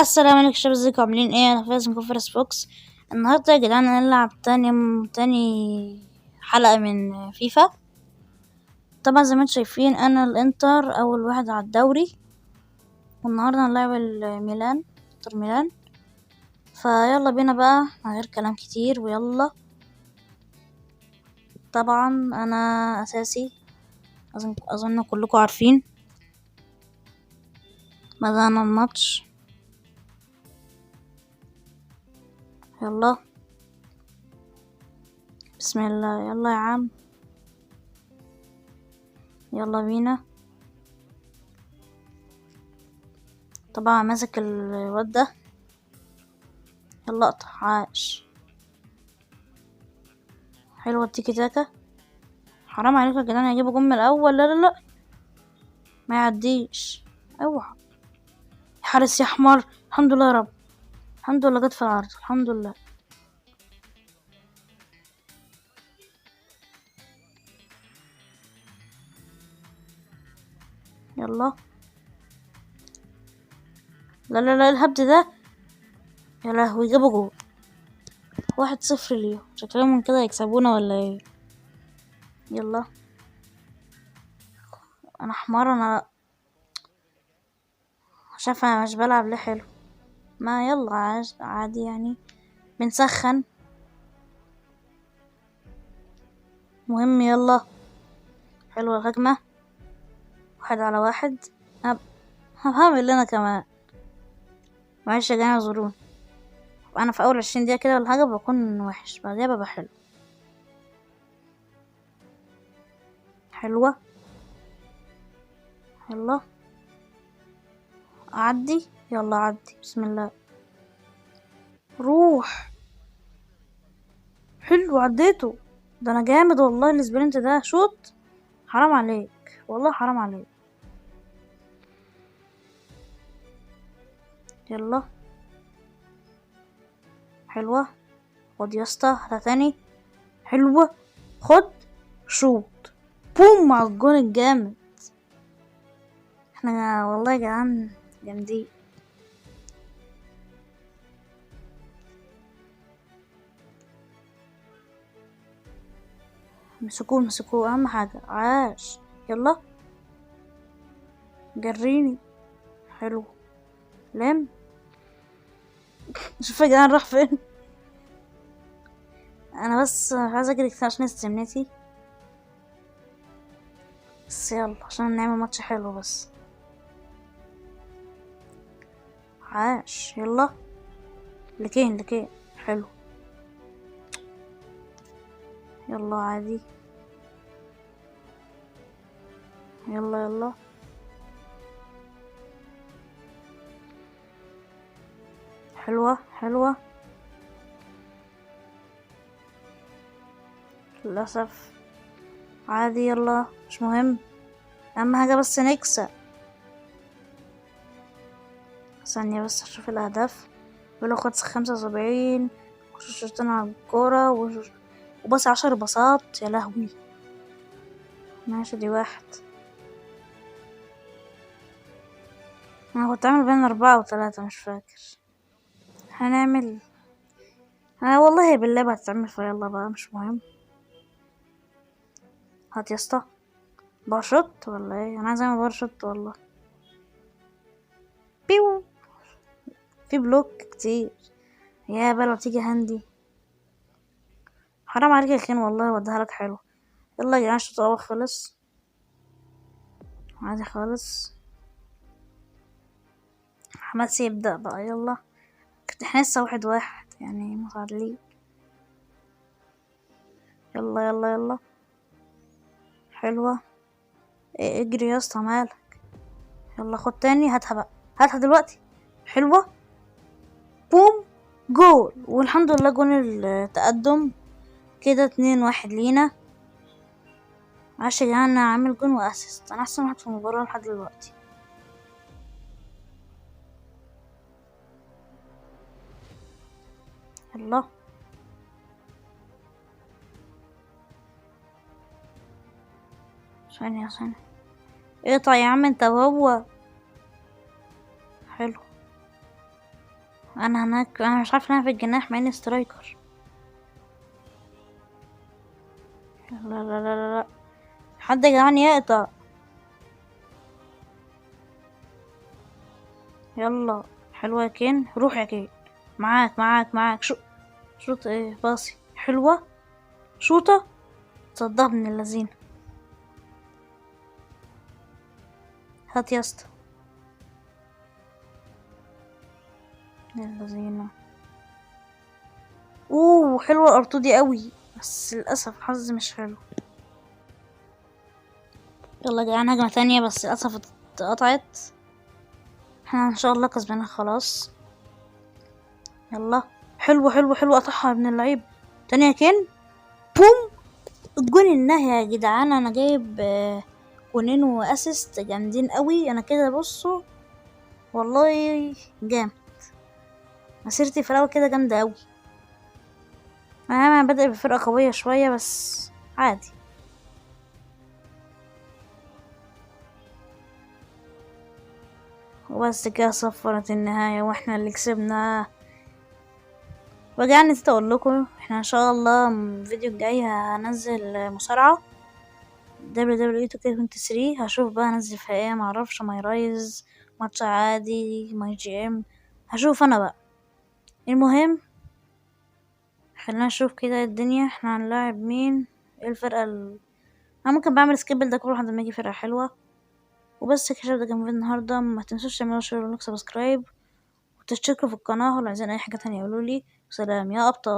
السلام عليكم شباب، ازيكم عاملين ايه؟ انا فايز من كفر فوكس. النهارده يا جدعان هنلعب تاني حلقة من فيفا. طبعا زي ما انتم شايفين انا الانتر اول واحد على الدوري، والنهارده هنلعب الميلان، انتر ميلان. فيلا بينا بقى من غير كلام كتير ويلا. طبعا انا اساسي، اظن كلكم عارفين. بدأنا الماتش، يلا بسم الله، يلا يا عم، يلا بينا. طبعا ماسك الواد ده، يلا اقطع، عاش، حلوة التيكي تاكا. حرام عليكم يا جدعان، هيجيبوا جون من الاول، لا لا لا ما يعديش، اوعى يا حارس يا حمار. الحمد لله يا رب، الحمد لله جت في العرض، الحمد لله. يلا، لا لا لا الهبد ده، يا لهوي جابوا جول. 1-0 ليهم، شكلهم من كده يكسبونا ولا ايه؟ يلا، انا حمار، انا شايفه انا مش بلعب ليه حلو. ما يلا عادي يعني، بنسخن. مهم يلا، حلوة الهجمة، 1-1. هعمل انا كمان، معلش يا جماعة اعذروني. انا في اول 20 دقيقة كده ولا حاجة بكون وحش، بعدها ببقى حلو. حلوة، يلا اعدي، يلا عدي بسم الله، روح، حلو عديته. ده انا جامد والله، السبرنت ده شوت، حرام عليك والله حرام عليك. يلا حلوة، خد يا اسطى هاتها تاني، حلوة، خد شوت، بوم على الجون الجامد. احنا والله يا جدعان جامدين. مسكوه اهم حاجة، عاش. يلا جريني، حلو، لم. شوف يا جدعان راح فين. انا بس عايزة اجري كتير عشان استمنيتي، بس يلا عشان نعمل ماتش حلو بس. عاش، يلا لكين حلو، يلا عادي، يلا حلوة للأسف، عادي يلا مش مهم، أهم حاجة بس نكسب. ثانية بس أشوف الأهداف. بيقولوا خد 75 وشوشتين على الكورة وبس 10 باصات، يا لهوي. ماشي دي 1. أنا كنت عامل بين 4 و3 مش فاكر. هنعمل والله بالله هتتعمل، فيلا بقى مش مهم. هات يا اسطى، بارشوت ولا ايه؟ انا عايز اعمل بارشوت والله. بيو، في بلوك كتير، يا بلا تيجي هندي، حرام عليك يا خين والله، وديها لك حلو. يلا يا جماعه الشوط الاول خلص، عادي خالص. حماس يبدأ بقى، يلا كنت احنا لسه 1-1 يعني متعادلين. يلا حلوة، اجري يا اسطى مالك. يلا خد تاني، هاتها بقى، هاتها دلوقتي، حلوة، بوم، جول. والحمد لله جون التقدم كده 2-1 لينا. عاش يا جدعان، انا عامل جون واسيست، انا احسن واحد في المباراة لحد دلوقتي. يلا ثانية، اقطع يا عم انت وهو، حلو. انا هناك، انا مش عارفه انا في الجناح مع اني سترايكر. لا لا لا لا لا، حد يا جدعان يقطع. يلا حلوة يا كين، روح يا كين. معاك شوط ايه، باصي حلوة، شوطة. صدها من اللذين. هات يا اسطى يا اللذينة. اوه حلوة الارتو دي قوي، بس للاسف حظي مش حلو. يلا يا جدعان هجمة تانية، بس للاسف اتقطعت. احنا ان شاء الله كسبانين خلاص. يلا حلوة قطعها ابن اللعيب. تانية يا كين، بوم. الجون النهي يا جدعان، انا جايب جونين واسيست جامدين قوي. انا كده بصوا والله جامد. مسيرتي في الاول كده جامده قوي. انا بادئ بفرقه قويه شويه بس عادي. وبس كده صفرت النهايه واحنا اللي كسبنا. وجعني نسيت اقول لكم، احنا ان شاء الله الفيديو الجاي هنزل مصارعه WWE 2K23. هشوف بقى انزل فيها ايه، معرفش، ماي رايز، ماتش عادي، ماي جي ام، هشوف انا بقى. المهم خلينا نشوف كده الدنيا، احنا هنلاعب مين، ايه الفرقة انا ممكن بعمل سكيب ده كل واحد لما يجي فرقة حلوة. وبس كده، ده كان فيديو النهاردة. ما تنسوش تعملوا شير وسبسكرايب وتشتركوا في القناة، ولو عايزين اي حاجة تانية قولولي. سلام يا ابطال.